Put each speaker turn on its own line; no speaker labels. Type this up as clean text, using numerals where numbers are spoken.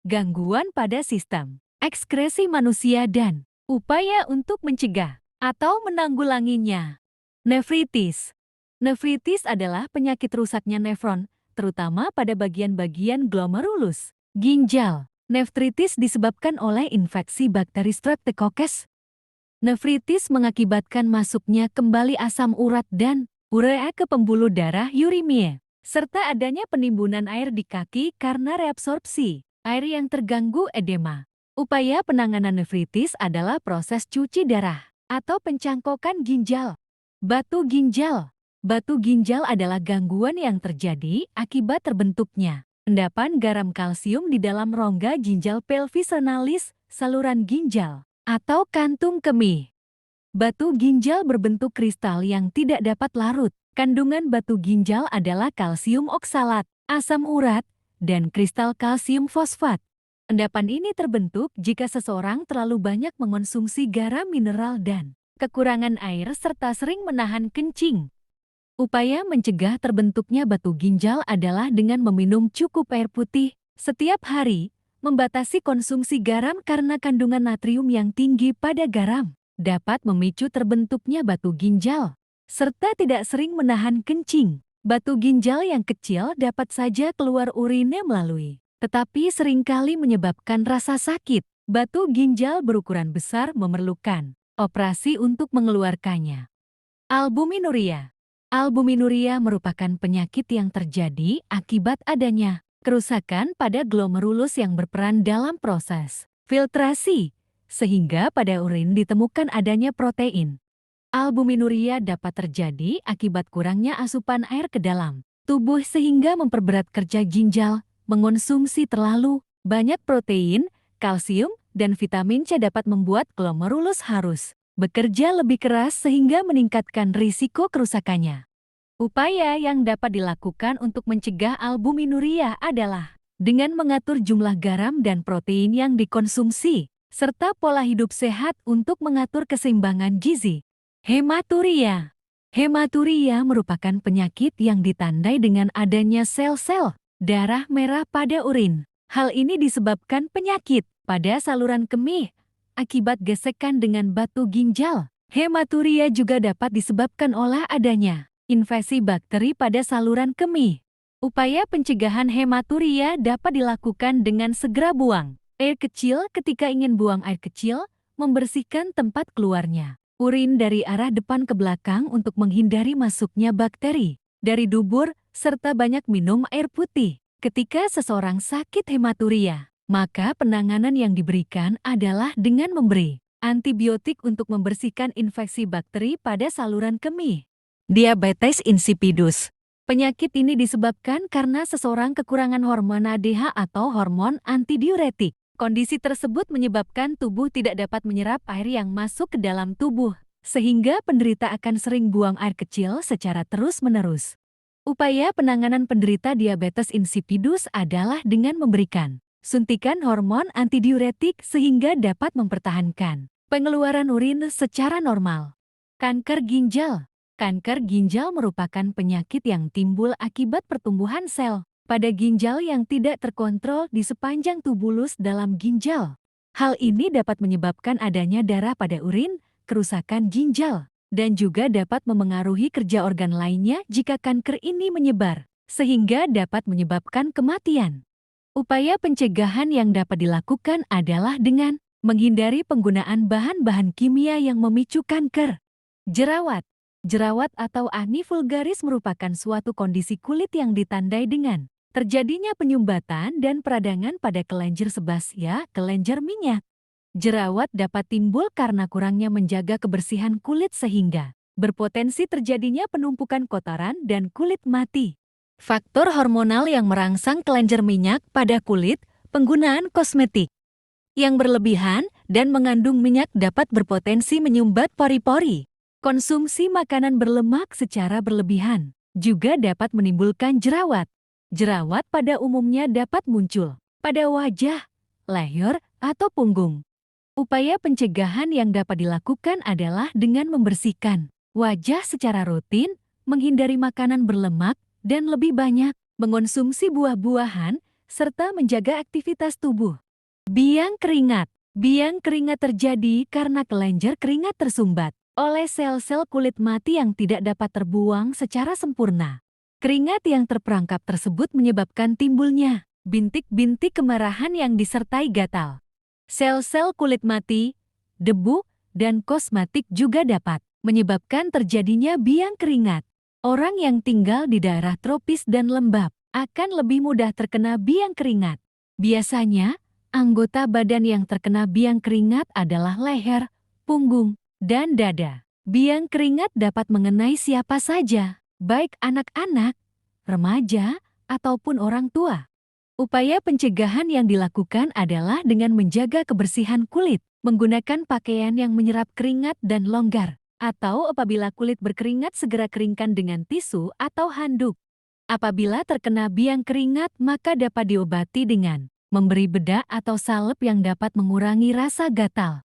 gangguan pada sistem ekskresi manusia dan upaya untuk mencegah atau menanggulanginya. Nefritis. Nefritis adalah penyakit rusaknya nefron, terutama pada bagian-bagian glomerulus ginjal. Nefritis disebabkan oleh infeksi bakteri Streptococcus. Nefritis mengakibatkan masuknya kembali asam urat dan urea ke pembuluh darah uremia, serta adanya penimbunan air di kaki karena reabsorpsi air yang terganggu edema. Upaya penanganan nefritis adalah proses cuci darah atau pencangkokan ginjal. Batu ginjal. Batu ginjal adalah gangguan yang terjadi akibat terbentuknya endapan garam kalsium di dalam rongga ginjal pelvis renalis, saluran ginjal, atau kantung kemih. Batu ginjal berbentuk kristal yang tidak dapat larut. Kandungan batu ginjal adalah kalsium oksalat, asam urat, dan kristal kalsium fosfat. Endapan ini terbentuk jika seseorang terlalu banyak mengonsumsi garam mineral dan kekurangan air serta sering menahan kencing. Upaya mencegah terbentuknya batu ginjal adalah dengan meminum cukup air putih setiap hari, membatasi konsumsi garam karena kandungan natrium yang tinggi pada garam dapat memicu terbentuknya batu ginjal, serta tidak sering menahan kencing. Batu ginjal yang kecil dapat saja keluar urine melalui, tetapi seringkali menyebabkan rasa sakit. Batu ginjal berukuran besar memerlukan operasi untuk mengeluarkannya. Albuminuria. Albuminuria merupakan penyakit yang terjadi akibat adanya kerusakan pada glomerulus yang berperan dalam proses filtrasi, sehingga pada urin ditemukan adanya protein. Albuminuria dapat terjadi akibat kurangnya asupan air ke dalam tubuh sehingga memperberat kerja ginjal. Mengonsumsi terlalu banyak protein, kalsium, dan vitamin C dapat membuat glomerulus harus bekerja lebih keras sehingga meningkatkan risiko kerusakannya. Upaya yang dapat dilakukan untuk mencegah albuminuria adalah dengan mengatur jumlah garam dan protein yang dikonsumsi, serta pola hidup sehat untuk mengatur keseimbangan gizi. Hematuria. Hematuria merupakan penyakit yang ditandai dengan adanya sel-sel darah merah pada urin. Hal ini disebabkan penyakit pada saluran kemih akibat gesekan dengan batu ginjal. Hematuria juga dapat disebabkan oleh adanya infeksi bakteri pada saluran kemih. Upaya pencegahan hematuria dapat dilakukan dengan segera buang air kecil ketika ingin buang air kecil, membersihkan tempat keluarnya urin dari arah depan ke belakang untuk menghindari masuknya bakteri dari dubur, serta banyak minum air putih. Ketika seseorang sakit hematuria, maka penanganan yang diberikan adalah dengan memberi antibiotik untuk membersihkan infeksi bakteri pada saluran kemih. Diabetes insipidus. Penyakit ini disebabkan karena seseorang kekurangan hormon ADH atau hormon antidiuretik. Kondisi tersebut menyebabkan tubuh tidak dapat menyerap air yang masuk ke dalam tubuh, sehingga penderita akan sering buang air kecil secara terus-menerus. Upaya penanganan penderita diabetes insipidus adalah dengan memberikan suntikan hormon antidiuretik sehingga dapat mempertahankan pengeluaran urin secara normal. Kanker ginjal. Kanker ginjal merupakan penyakit yang timbul akibat pertumbuhan sel pada ginjal yang tidak terkontrol di sepanjang tubulus dalam ginjal. Hal ini dapat menyebabkan adanya darah pada urin, kerusakan ginjal, dan juga dapat memengaruhi kerja organ lainnya jika kanker ini menyebar, sehingga dapat menyebabkan kematian. Upaya pencegahan yang dapat dilakukan adalah dengan menghindari penggunaan bahan-bahan kimia yang memicu kanker. Jerawat. Jerawat atau acne vulgaris merupakan suatu kondisi kulit yang ditandai dengan terjadinya penyumbatan dan peradangan pada kelenjar sebasea, kelenjar minyak. Jerawat dapat timbul karena kurangnya menjaga kebersihan kulit sehingga berpotensi terjadinya penumpukan kotoran dan kulit mati. Faktor hormonal yang merangsang kelenjar minyak pada kulit, penggunaan kosmetik yang berlebihan dan mengandung minyak dapat berpotensi menyumbat pori-pori. Konsumsi makanan berlemak secara berlebihan juga dapat menimbulkan jerawat. Jerawat pada umumnya dapat muncul pada wajah, leher, atau punggung. Upaya pencegahan yang dapat dilakukan adalah dengan membersihkan wajah secara rutin, menghindari makanan berlemak, dan lebih banyak mengonsumsi buah-buahan, serta menjaga aktivitas tubuh. Biang keringat. Biang keringat terjadi karena kelenjar keringat tersumbat oleh sel-sel kulit mati yang tidak dapat terbuang secara sempurna. Keringat yang terperangkap tersebut menyebabkan timbulnya bintik-bintik kemerahan yang disertai gatal. Sel-sel kulit mati, debu, dan kosmetik juga dapat menyebabkan terjadinya biang keringat. Orang yang tinggal di daerah tropis dan lembab akan lebih mudah terkena biang keringat. Biasanya, anggota badan yang terkena biang keringat adalah leher, punggung, dan dada. Biang keringat dapat mengenai siapa saja, baik anak-anak, remaja, ataupun orang tua. Upaya pencegahan yang dilakukan adalah dengan menjaga kebersihan kulit, menggunakan pakaian yang menyerap keringat dan longgar, atau apabila kulit berkeringat segera keringkan dengan tisu atau handuk. Apabila terkena biang keringat maka dapat diobati dengan memberi bedak atau salep yang dapat mengurangi rasa gatal.